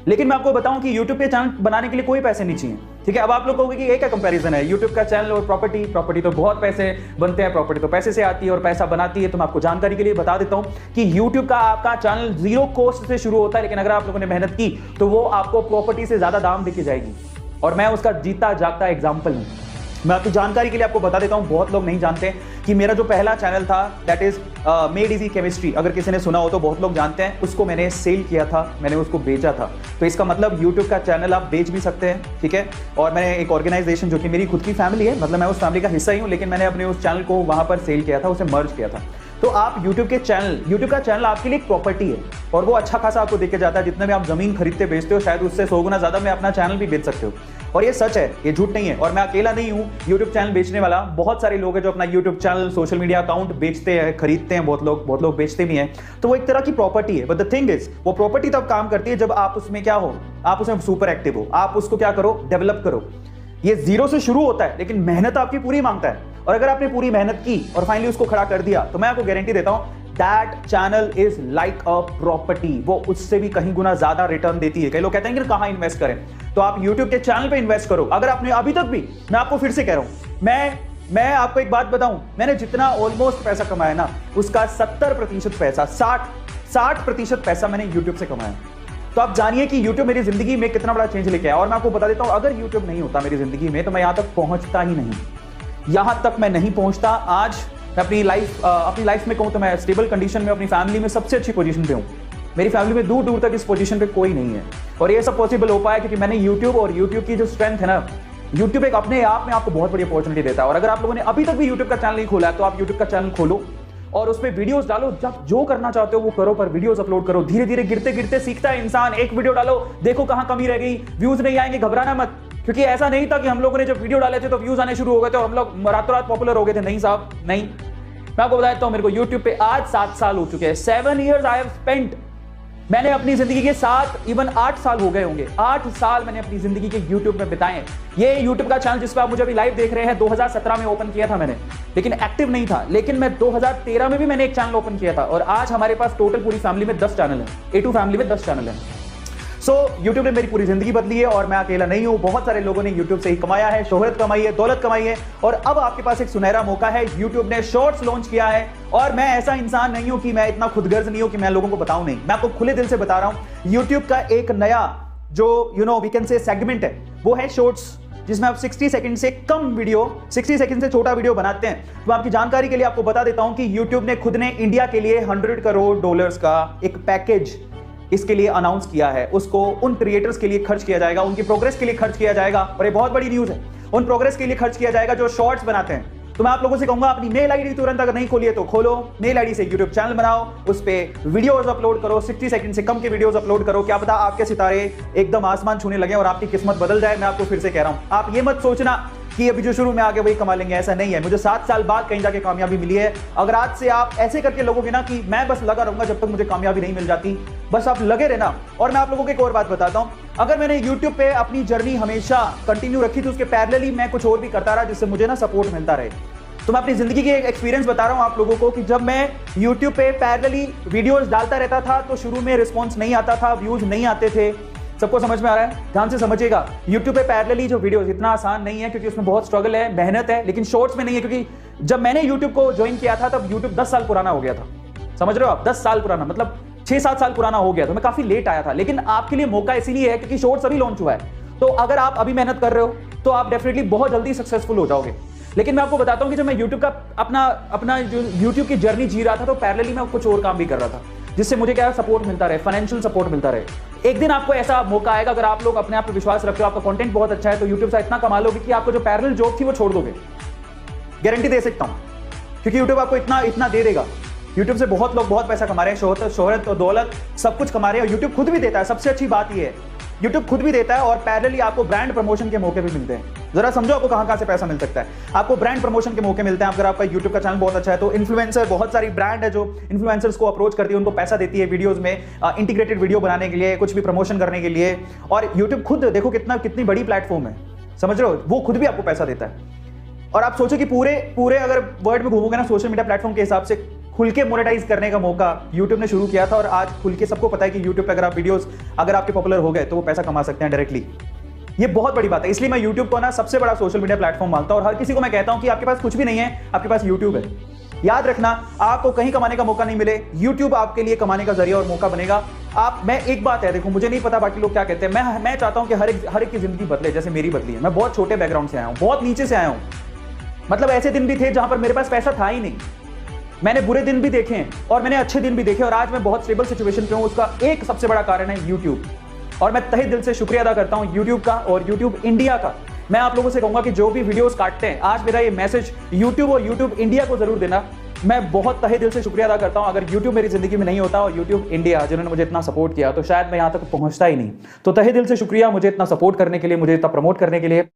लेकिन मैं आपको बताऊं कि YouTube पे चैनल बनाने के लिए कोई पैसे नहीं चाहिए, ठीक है। अब आप लोग कहोगे कि ये क्या कंपैरिजन है, YouTube का चैनल और प्रॉपर्टी तो बहुत पैसे बनते हैं, प्रॉपर्टी तो पैसे से आती है और पैसा बनाती है। तो मैं आपको जानकारी के लिए बता देता हूं कि YouTube का आपका चैनल 0 कॉस्ट से शुरू होता है, लेकिन अगर आप लोगों ने मेहनत की तो वो आपको प्रॉपर्टी से ज्यादा दाम देके जाएगी, और मैं उसका जीता जागता एग्जाम्पल हूं। मैं आपकी जानकारी के लिए आपको बता देता हूं, बहुत लोग नहीं जानते कि मेरा जो पहला चैनल था that is made easy chemistry, अगर किसी ने सुना हो तो बहुत लोग जानते हैं, उसको मैंने सेल किया था, मैंने उसको बेचा था। तो इसका मतलब यूट्यूब का चैनल आप बेच भी सकते हैं, ठीक है। और मैंने एक ऑर्गेनाइजेशन जो कि मेरी खुद की फैमिली है, मतलब मैं उस फैमिली का हिस्सा ही हूं, लेकिन मैंने अपने उस चैनल को वहां पर सेल किया था, उसे मर्ज किया था। तो आप यूट्यूब का चैनल आपके लिए एक प्रॉपर्टी है, और वो अच्छा खासा आपको देके जाता है। जितने भी आप जमीन खरीदते बेचते हो, शायद उससे 100 गुना ज्यादा में अपना चैनल भी बेच सकते हो, और ये सच है, ये झूठ नहीं है। और मैं अकेला नहीं हूं यूट्यूब चैनल बेचने वाला, बहुत सारे लोग हैं जो अपना YouTube channel, social media account बेचते हैं, खरीदते हैं, बहुत लोग बेचते भी हैं। तो वो एक तरह की प्रॉपर्टी है, बट द थिंग इज वो प्रॉपर्टी तब काम करती है जब आप उसमें क्या हो, आप उसमें सुपर एक्टिव हो, आप उसको क्या करो, डेवलप करो। ये 0 से शुरू होता है, लेकिन मेहनत आपकी पूरी मांगता है, और अगर आपने पूरी मेहनत की और फाइनली उसको खड़ा कर दिया, तो मैं आपको गारंटी देता हूं that channel is like a property, वो उससे भी कहीं गुना ज्यादा रिटर्न देती है। कई लोग कहते हैं कि कहां इन्वेस्ट करें, तो आप YouTube के चैनल पे इन्वेस्ट करो। अगर आपने अभी तक भी, मैं आपको फिर से कह रहा हूं, मैं आपको एक बात बताऊं, मैंने जितना ऑलमोस्ट पैसा कमाया ना, उसका 70% पैसा, 60% पैसा मैंने YouTube से कमाया। तो आप जानिए कि YouTube मेरी जिंदगी में कितना बड़ा चेंज लेके आया। और मैं आपको बता देता हूं, अगर YouTube नहीं होता मेरी जिंदगी में, तो मैं यहां तक पहुंचता ही नहीं, यहां तक मैं नहीं पहुंचता। आज मैं अपनी लाइफ में कहूं तो मैं स्टेबल कंडीशन में अपनी फैमिली में सबसे अच्छी पोजीशन पे हूं। मेरी फैमिली में दूर दूर तक इस पोजीशन पे कोई नहीं है, और ये सब पॉसिबल हो पाया क्योंकि मैंने YouTube, और YouTube की जो स्ट्रेंथ है ना, YouTube एक अपने आप में आपको बहुत बड़ी अपॉर्चुनिटी देता है। और अगर आप लोगों ने अभी तक भी YouTube का चैनल नहीं खोला है, तो आप YouTube का चैनल खोलो और उसमें वीडियोस डालो, जब जो करना चाहते हो वो करो, पर वीडियोस अपलोड करो। धीरे धीरे गिरते गिरते सीखता है इंसान। एक वीडियो डालो, देखो कहां कमी रह गई, व्यूज नहीं आएंगे, घबराना मत, क्योंकि ऐसा नहीं था कि हम लोगों ने जब वीडियो डाले थे तो व्यूज आने शुरू हो गए थे और हम लोग रातों रात पॉपुलर हो गए थे। नहीं साहब, नहीं। मैं आपको बताता हूं, मेरे को YouTube पे आज 7 साल हो चुके हैं। 7 years आई हैव स्पेंट। मैंने अपनी जिंदगी के 8 साल हो गए होंगे, 8 साल मैंने अपनी जिंदगी के YouTube में बिताए। ये YouTube का चैनल जिस पर आप मुझे अभी लाइव देख रहे हैं, 2017 में ओपन किया था मैंने, लेकिन एक्टिव नहीं था। लेकिन मैं 2013 में भी मैंने एक चैनल ओपन किया था, और आज हमारे पास टोटल पूरी फैमिली में 10 चैनल है। A2 फैमिली में 10 चैनल है। सो YouTube ने मेरी पूरी जिंदगी बदली है, और मैं अकेला नहीं हूं। बहुत सारे लोगों ने YouTube से ही कमाया है, शोहरत कमाई है, दौलत कमाई है, और अब आपके पास एक सुनहरा मौका है। YouTube ने शॉर्ट्स लॉन्च किया है, और मैं ऐसा इंसान नहीं हूं कि मैं इतना खुदगर्ज नहीं हूं कि मैं लोगों को बताऊं नहीं। मैं आपको खुले दिल से बता रहा हूं, YouTube का एक नया जो वी कैन से सेगमेंट है, वो है शॉर्ट्स, जिसमें आप 60 सेकंड से कम वीडियो, 60 सेकंड से छोटा वीडियो बनाते हैं। तो आपकी जानकारी के लिए आपको बता देता हूं कि YouTube ने खुद ने इंडिया के लिए $100 करोड़ का एक पैकेज इसके लिए अनाउंस किया है। उसको उन क्रिएटर्स के लिए खर्च किया जाएगा, उनकी प्रोग्रेस के लिए खर्च किया जाएगा, और ये बहुत बड़ी न्यूज़ है, उन प्रोग्रेस के लिए खर्च किया जाएगा जो शॉर्ट्स बनाते हैं। तो मैं आप लोगों से कहूंगा, अपनी मेल आईडी तुरंत अगर नहीं खोली है तो खोलो, मेल आईडी से YouTube चैनल बनाओ, उस पे वीडियोस अपलोड करो, 60 सेकंड से कम के वीडियोस अपलोड करो। क्या पता आपके सितारे एकदम आसमान छूने लगे और आपकी किस्मत बदल जाए। मैं आपको फिर से कह रहा हूं, आप ये मत सोचना कि अभी जो शुरू में आगे वही कमा लेंगे, ऐसा नहीं है। मुझे 7 साल बाद कहीं जाके कामयाबी मिली है। अगर आज से आप ऐसे करके लगोगे ना कि मैं बस लगा रहूंगा जब तक मुझे कामयाबी नहीं मिल जाती, बस आप लगे रहना। और मैं आप लोगों को एक और बात बताता हूं, अगर मैंने YouTube पे अपनी जर्नी हमेशा कंटिन्यू रखी, तो उसके पैरेलली मैं कुछ और भी करता रहा, जिससे मुझे ना सपोर्ट मिलता रहे। तो मैं अपनी जिंदगी के एक एक्सपीरियंस बता रहा हूं आप लोगों को कि जब मैं YouTube पे पैरेलली वीडियोस डालता रहता था, तो शुरू में रिस्पॉन्स नहीं आता था, व्यूज नहीं आते थे। सबको समझ में आ रहा है? ध्यान से समझिएगा। YouTube पे पैरेलली जो वीडियोस, इतना आसान नहीं है, क्योंकि उसमें बहुत स्ट्रगल है, मेहनत है। लेकिन शॉर्ट्स में नहीं है, क्योंकि जब मैंने YouTube को ज्वाइन किया था, तब YouTube 10 साल पुराना हो गया था। समझ रहे हो आप? 10 साल पुराना मतलब 6-7 साल पुराना हो गया, तो मैं काफी लेट आया था। लेकिन आपके लिए मौका इसीलिए है क्योंकि शॉर्ट्स अभी लॉन्च हुआ है। तो अगर आप अभी मेहनत कर रहे हो, तो आप डेफिनेटली बहुत जल्दी सक्सेसफुल हो जाओगे। लेकिन मैं आपको बताता हूं कि जब मैं YouTube का अपना जो YouTube की जर्नी जी रहा था, तो पैरेलली मैं कुछ और काम भी कर रहा था, जिससे मुझे क्या सपोर्ट मिलता रहे, फाइनेंशियल सपोर्ट मिलता रहे। एक दिन आपको ऐसा मौका आएगा, अगर आप लोग अपने आप पे विश्वास रखते हो, आपका कंटेंट बहुत अच्छा है, तो YouTube से इतना कमा लोगे कि आपको जो पैरेलल जॉब थी वो छोड़ दोगे। गारंटी दे सकता हूं, क्योंकि YouTube आपको इतना दे देगा। YouTube से बहुत लोग बहुत पैसा कमा रहे हैं, शोहरत और दौलत सब कुछ कमा रहे हैं, और YouTube खुद भी देता है। सबसे अच्छी बात यह है, YouTube खुद भी देता है, और पैरेलली आपको ब्रांड प्रमोशन के मौके भी मिलते हैं। जरा समझो आपको कहां से पैसा मिल सकता है। आपको ब्रांड प्रमोशन के मौके मिलते हैं। अगर आपका YouTube का चैनल बहुत अच्छा है, तो इन्फ्लुएंसर, बहुत सारी ब्रांड है जो इन्फ्लुएंसर्स को अप्रोच करती है, उनको पैसा देती है वीडियोस में इंटीग्रेटेड वीडियो बनाने के लिए, कुछ भी प्रमोशन करने के लिए। और YouTube खुद देखो कितनी बड़ी प्लेटफॉर्म है, समझ रहे हो? वो खुद भी आपको पैसा देता है। और आप सोचो कि पूरे अगर वर्ल्ड में घूमोगे ना, सोशल मीडिया प्लेटफॉर्म के हिसाब से खुल के मोनेटाइज करने का मौका यूट्यूब ने शुरू किया था और आज खुल के सबको पता है कि यूट्यूब पे अगर आप वीडियोस अगर आपके पॉपुलर हो गए तो वो पैसा कमा सकते हैं डायरेक्टली। ये बहुत बड़ी बात है, इसलिए मैं यूट्यूब को ना सबसे बड़ा सोशल मीडिया प्लेटफॉर्म मानता हूं और हर किसी को मैं कहता हूं कि आपके पास कुछ भी नहीं है, आपके पास यूट्यूब है। याद रखना, आपको कहीं कमाने का मौका नहीं मिले, यूट्यूब आपके लिए कमाने का जरिया और मौका बनेगा। मैं एक बात है, देखो मुझे नहीं पता बाकी लोग क्या कहते हैं, मैं चाहता हूं कि हर एक की जिंदगी बदले जैसे मेरी बदली है। मैं बहुत छोटे बैकग्राउंड से आया हूं, बहुत नीचे से आया हूं, मतलब ऐसे दिन भी थे जहां पर मेरे पास पैसा था ही नहीं। मैंने बुरे दिन भी देखे हैं और मैंने अच्छे दिन भी देखे और आज मैं बहुत स्टेबल सिचुएशन पे हूं। उसका एक सबसे बड़ा कारण है यूट्यूब और मैं तहे दिल से शुक्रिया अदा करता हूं यूट्यूब का और यूट्यूब इंडिया का। मैं आप लोगों से कहूंगा कि जो भी वीडियोस काटते हैं, आज मेरा ये मैसेज यूट्यूब और यूट्यूब इंडिया को जरूर देना। मैं बहुत तहे दिल से शुक्रिया अदा करता हूं। अगर यूट्यूब मेरी जिंदगी में नहीं होता और यूट्यूब इंडिया जिन्होंने मुझे इतना सपोर्ट किया तो शायद मैं यहां तक पहुंचता ही नहीं। तो तहे दिल से शुक्रिया मुझे इतना सपोर्ट करने के लिए, मुझे इतना प्रमोट करने के लिए।